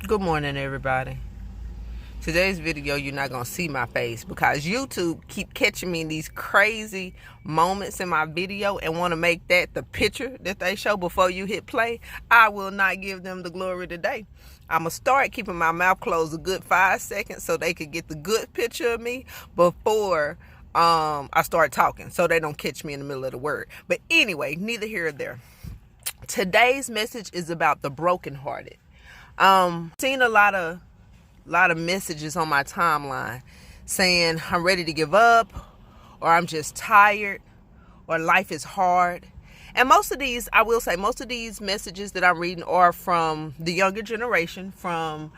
Good morning, everybody. Today's video, you're not going to see my face because YouTube keep catching me in these crazy moments in my video and want to make that the picture that they show before you hit play. I will not give them the glory today. I'm going to start keeping my mouth closed a good 5 seconds so they could get the good picture of me before I start talking, so they don't catch me in the middle of the word. But anyway, neither here or there. Today's message is about the brokenhearted. Seen a lot of messages on my timeline saying I'm ready to give up, or I'm just tired, or life is hard. And most of these messages that I'm reading are from the younger generation, from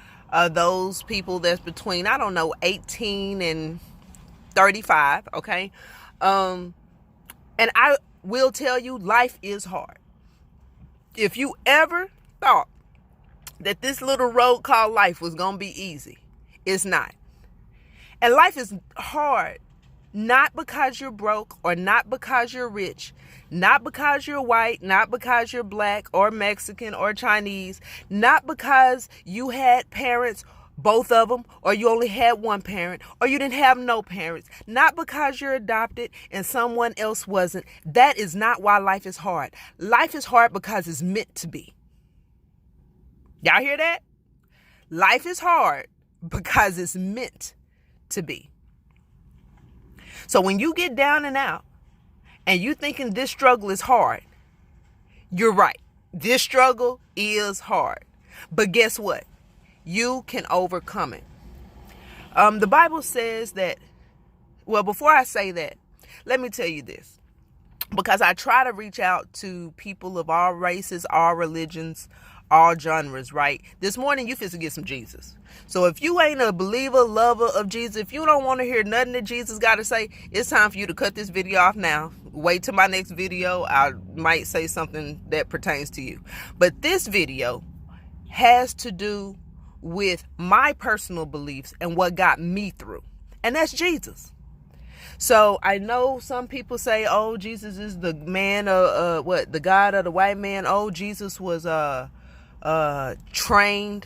those people that's between, 18 and 35, okay? And I will tell you, life is hard. If you ever thought that this little road called life was going to be easy, it's not. And life is hard, not because you're broke or not because you're rich, not because you're white, not because you're black or Mexican or Chinese, not because you had parents, both of them, or you only had one parent, or you didn't have no parents, not because you're adopted and someone else wasn't. That is not why life is hard. Life is hard because it's meant to be. Y'all hear that? Life is hard because it's meant to be. So when you get down and out and you thinking this struggle is hard, you're right. This struggle is hard. But guess what? You can overcome it. The Bible says that, well, before I say that, let me tell you this. Because I try to reach out to people of all races, all religions, all genres, right? This morning, you fit to get some Jesus. So if you ain't a believer, lover of Jesus, if you don't want to hear nothing that Jesus got to say, it's time for you to cut this video off now. Wait till my next video. I might say something that pertains to you. But this video has to do with my personal beliefs and what got me through. And that's Jesus. So I know some people say, oh, Jesus is the man of the God of the white man. Oh, Jesus was trained.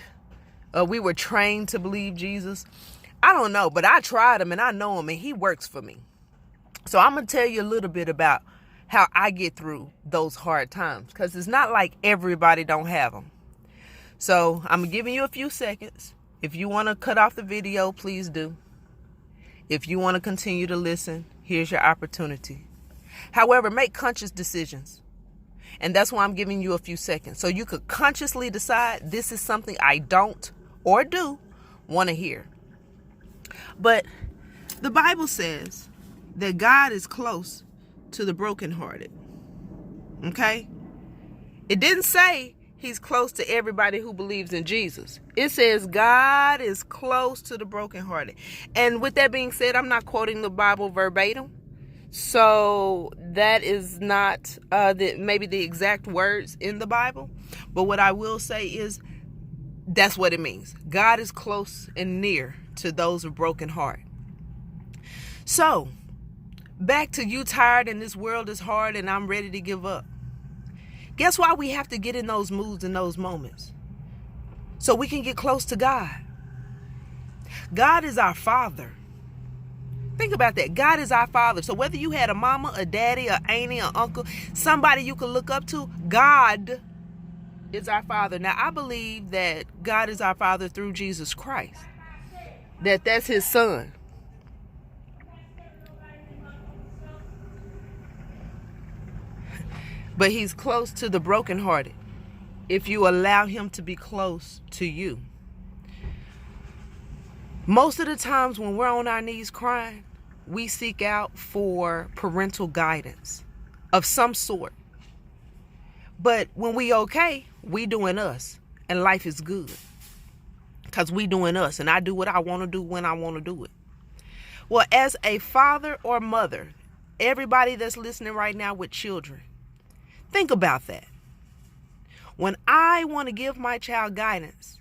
We were trained to believe Jesus. I don't know, but I tried him and I know him and he works for me. So I'm going to tell you a little bit about how I get through those hard times, because it's not like everybody don't have them. So I'm giving you a few seconds. If you want to cut off the video, please do. If you want to continue to listen, here's your opportunity. However, make conscious decisions. And that's why I'm giving you a few seconds. So you could consciously decide, this is something I don't or do want to hear. But the Bible says that God is close to the brokenhearted. Okay? It didn't say he's close to everybody who believes in Jesus. It says God is close to the brokenhearted. And with that being said, I'm not quoting the Bible verbatim. So that is not maybe the exact words in the Bible. But what I will say is that's what it means. God is close and near to those of broken heart. So back to you tired and this world is hard and I'm ready to give up. Guess why we have to get in those moods and those moments? So we can get close to God. God is our Father. Think about that. God is our Father. So whether you had a mama, a daddy, a auntie, an uncle, somebody you can look up to, God is our Father. Now, I believe that God is our Father through Jesus Christ. That's his son. But he's close to the brokenhearted if you allow him to be close to you. Most of the times when we're on our knees crying, we seek out for parental guidance of some sort. But when we okay, we doing us, and life is good. Because we doing us, and I do what I want to do when I want to do it. Well, as a father or mother, everybody that's listening right now with children, think about that. When I want to give my child guidance,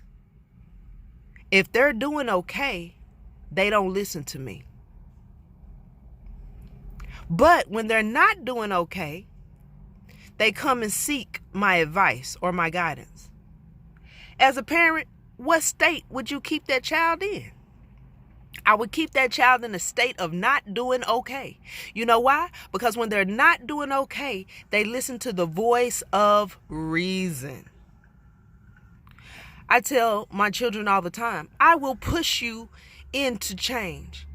if they're doing okay, they don't listen to me. But when they're not doing okay, they come and seek my advice or my guidance. As a parent, what state would you keep that child in? I would keep that child in a state of not doing okay. You know why? Because when they're not doing okay, they listen to the voice of reason. I tell my children all the time, I will push you into change.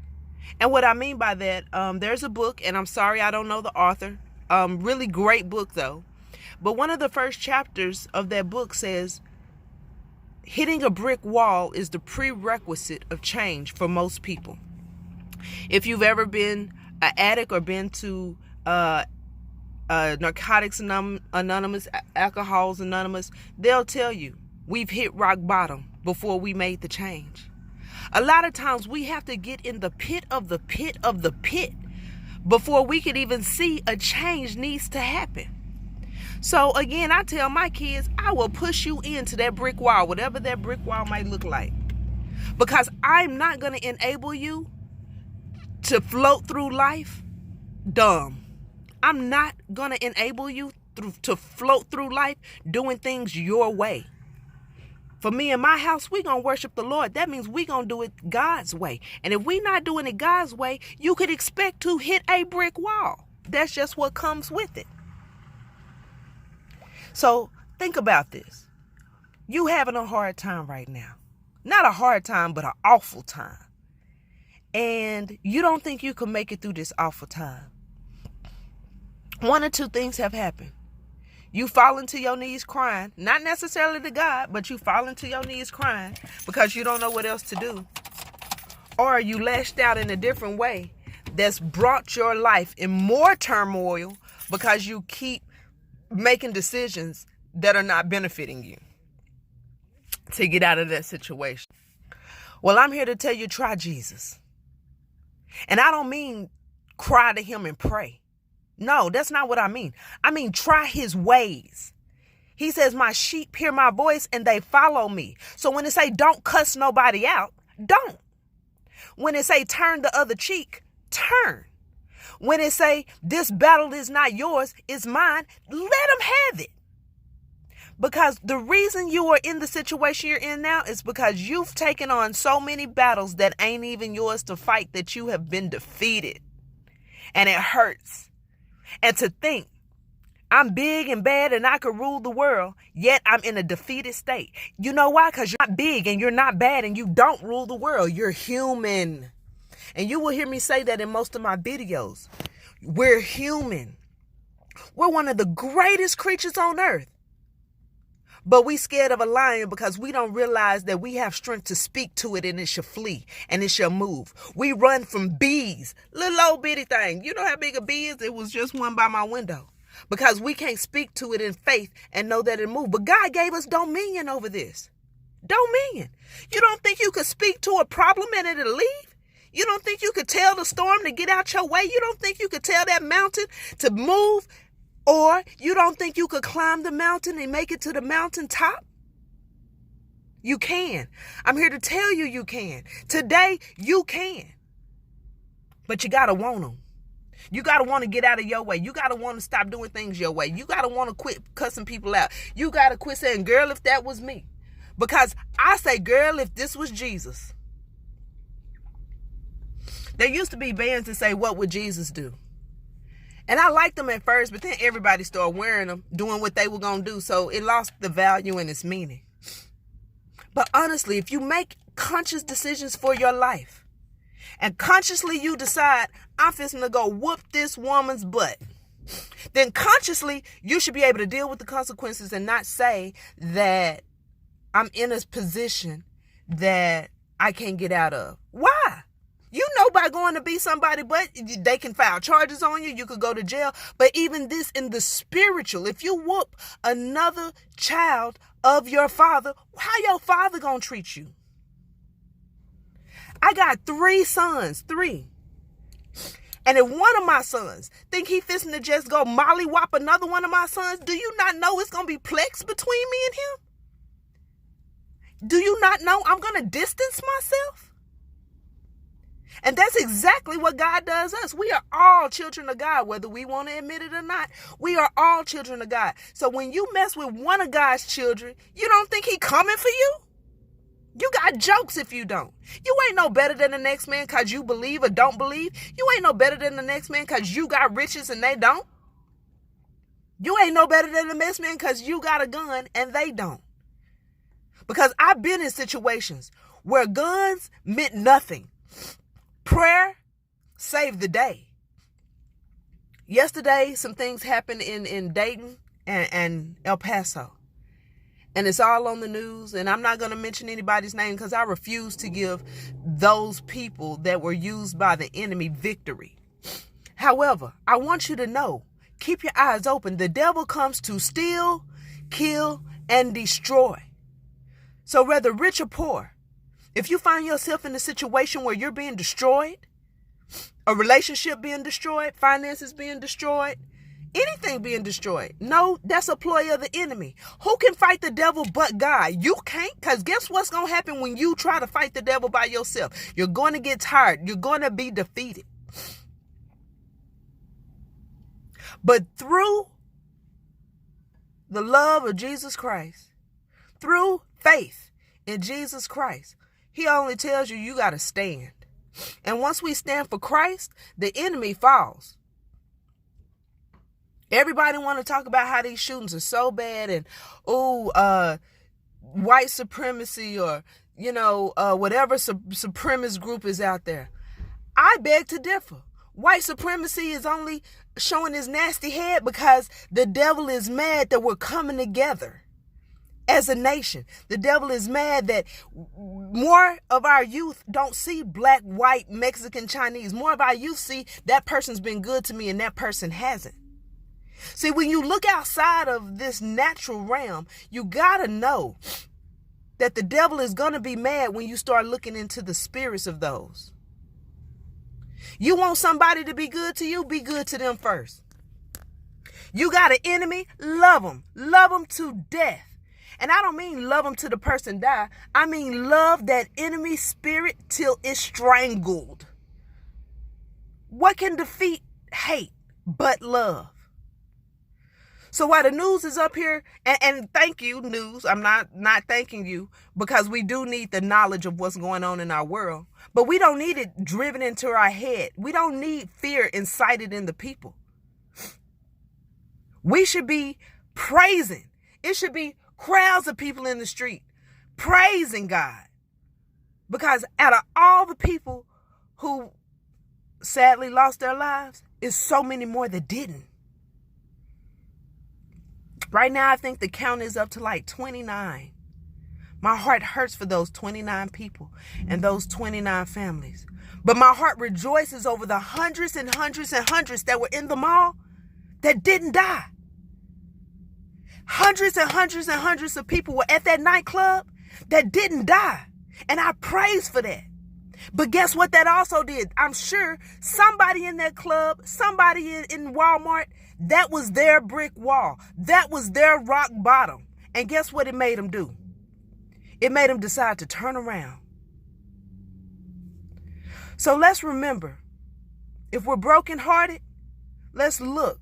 And what I mean by that, there's a book, and I'm sorry I don't know the author. Really great book though. But one of the first chapters of that book says, hitting a brick wall is the prerequisite of change for most people. If you've ever been an addict or been to Narcotics Anonymous, Alcohols Anonymous, they'll tell you we've hit rock bottom before we made the change. A lot of times we have to get in the pit of the pit of the pit before we could even see a change needs to happen. So again, I tell my kids, I will push you into that brick wall, whatever that brick wall might look like. Because I'm not going to enable you to float through life dumb. I'm not going to enable you to float through life doing things your way. For me and my house, we're going to worship the Lord. That means we're going to do it God's way. And if we're not doing it God's way, you could expect to hit a brick wall. That's just what comes with it. So think about this. You having a hard time right now. Not a hard time, but an awful time. And you don't think you can make it through this awful time. One or two things have happened. You fall into your knees crying, not necessarily to God, but you fall into your knees crying because you don't know what else to do. Or you lashed out in a different way that's brought your life in more turmoil because you keep making decisions that are not benefiting you to get out of that situation. Well, I'm here to tell you, try Jesus. And I don't mean cry to him and pray. No, that's not what I mean. I mean, try his ways. He says, my sheep hear my voice and they follow me. So when it say don't cuss nobody out, don't. When it say turn the other cheek, turn. When it say this battle is not yours, it's mine, let them have it. Because the reason you are in the situation you're in now is because you've taken on so many battles that ain't even yours to fight, that you have been defeated. And it hurts. And to think, I'm big and bad and I could rule the world, yet I'm in a defeated state. You know why? Because you're not big and you're not bad and you don't rule the world. You're human. And you will hear me say that in most of my videos. We're human. We're one of the greatest creatures on earth. But we scared of a lion because we don't realize that we have strength to speak to it and it shall flee and it shall move. We run from bees, little old bitty thing. You know how big a bee is? It was just one by my window. Because we can't speak to it in faith and know that it moves. But God gave us dominion over this. Dominion. You don't think you could speak to a problem and it'll leave? You don't think you could tell the storm to get out your way? You don't think you could tell that mountain to move? Or you don't think you could climb the mountain and make it to the mountaintop? You can. I'm here to tell you you can. Today, you can. But you got to want them. You got to want to get out of your way. You got to want to stop doing things your way. You got to want to quit cussing people out. You got to quit saying, girl, if that was me. Because I say, girl, if this was Jesus. There used to be bands that say, what would Jesus do? And I liked them at first, but then everybody started wearing them, doing what they were going to do. So it lost the value and its meaning. But honestly, if you make conscious decisions for your life and consciously you decide, I'm fixing to go whoop this woman's butt, then consciously you should be able to deal with the consequences and not say that I'm in a position that I can't get out of. Why? You know, by going to be somebody, but they can file charges on you. You could go to jail. But even this in the spiritual, if you whoop another child of your father, how your father gonna treat you? I got 3 sons, 3. And if one of my sons think he fixing to just go mollywop another one of my sons, do you not know it's gonna be plex between me and him? Do you not know I'm gonna distance myself? And that's exactly what God does us. We are all children of God, whether we want to admit it or not. We are all children of God. So when you mess with one of God's children, you don't think he coming for you? You got jokes if you don't. You ain't no better than the next man because you believe or don't believe. You ain't no better than the next man because you got riches and they don't. You ain't no better than the next man because you got a gun and they don't. Because I've been in situations where guns meant nothing. Prayer saved the day. Yesterday, some things happened in Dayton and El Paso. And it's all on the news. And I'm not going to mention anybody's name because I refuse to give those people that were used by the enemy victory. However, I want you to know, keep your eyes open. The devil comes to steal, kill, and destroy. So whether rich or poor, if you find yourself in a situation where you're being destroyed, a relationship being destroyed, finances being destroyed, anything being destroyed, no, that's a ploy of the enemy. Who can fight the devil but God? You can't, because guess what's going to happen when you try to fight the devil by yourself? You're going to get tired. You're going to be defeated. But through the love of Jesus Christ, through faith in Jesus Christ, he only tells you you got to stand. And once we stand for Christ, the enemy falls. Everybody want to talk about how these shootings are so bad and, white supremacy or, whatever supremacist group is out there. I beg to differ. White supremacy is only showing his nasty head because the devil is mad that we're coming together as a nation. The devil is mad that more of our youth don't see black, white, Mexican, Chinese. More of our youth see that person's been good to me and that person hasn't. See, when you look outside of this natural realm, you got to know that the devil is going to be mad when you start looking into the spirits of those. You want somebody to be good to you, be good to them first. You got an enemy, love them. Love them to death. And I don't mean love them till the person die. I mean love that enemy spirit till it's strangled. What can defeat hate but love? So while the news is up here, and thank you, news, I'm not thanking you because we do need the knowledge of what's going on in our world, but we don't need it driven into our head. We don't need fear incited in the people. We should be praising. It should be crowds of people in the street praising God. Because out of all the people who sadly lost their lives, is so many more that didn't. Right now, I think the count is up to like 29. My heart hurts for those 29 people and those 29 families. But my heart rejoices over the hundreds and hundreds and hundreds that were in the mall that didn't die. Hundreds and hundreds and hundreds of people were at that nightclub that didn't die. And I praise for that. But guess what that also did? I'm sure somebody in that club, somebody in Walmart, that was their brick wall. That was their rock bottom. And guess what it made them do? It made them decide to turn around. So let's remember, if we're brokenhearted, let's look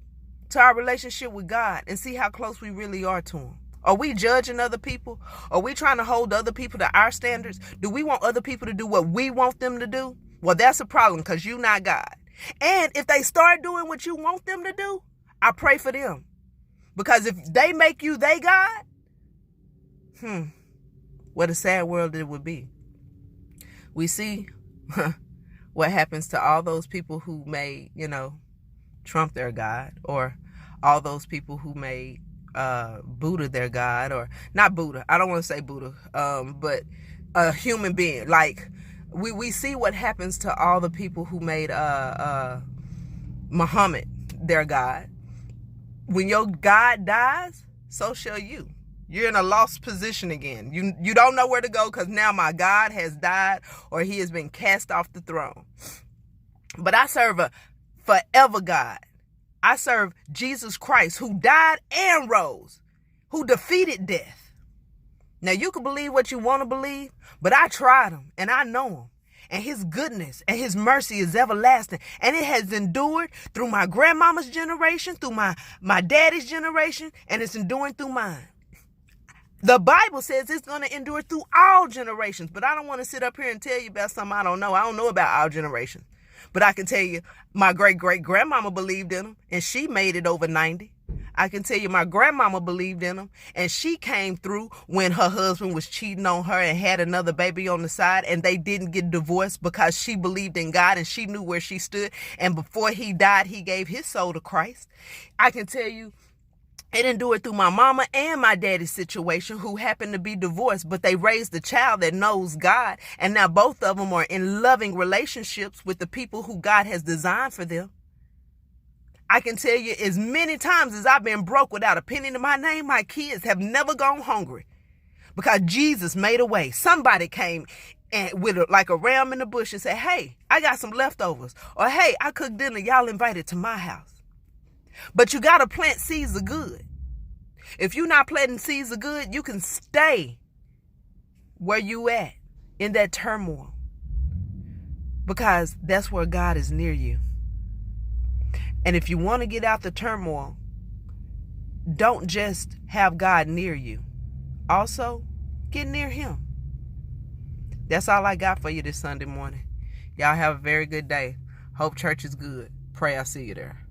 to our relationship with God and see how close we really are to him. Are we judging other people? Are we trying to hold other people to our standards? Do we want other people to do what we want them to do? Well, that's a problem because you're not God. And if they start doing what you want them to do, I pray for them. Because if they make you they God, what a sad world it would be. We see what happens to all those people who made, Trump their God, or all those people who made Buddha their God, or not Buddha. I don't want to say Buddha, but a human being. Like we see what happens to all the people who made Muhammad their God. When your God dies, so shall you. You're in a lost position again. You don't know where to go because now my God has died or he has been cast off the throne. But I serve a forever God. I serve Jesus Christ, who died and rose, who defeated death. Now, you can believe what you want to believe, but I tried him and I know him. And his goodness and his mercy is everlasting. And it has endured through my grandmama's generation, through my daddy's generation, and it's enduring through mine. The Bible says it's going to endure through all generations. But I don't want to sit up here and tell you about something I don't know. I don't know about all generations. But I can tell you my great-great-grandmama believed in them, and she made it over 90. I can tell you my grandmama believed in them, and she came through when her husband was cheating on her and had another baby on the side, and they didn't get divorced because she believed in God and she knew where she stood. And before he died, he gave his soul to Christ. I can tell you it endured through my mama and my daddy's situation, who happened to be divorced, but they raised a child that knows God. And now both of them are in loving relationships with the people who God has designed for them. I can tell you as many times as I've been broke without a penny to my name, my kids have never gone hungry because Jesus made a way. Somebody came and with like a ram in the bush and said, hey, I got some leftovers. Or, hey, I cooked dinner. Y'all invited to my house. But you got to plant seeds of good. If you're not planting seeds of good, you can stay where you at in that turmoil, because that's where God is near you. And if you want to get out the turmoil, don't just have God near you. Also, get near him. That's all I got for you this Sunday morning. Y'all have a very good day. Hope church is good. Pray I see you there.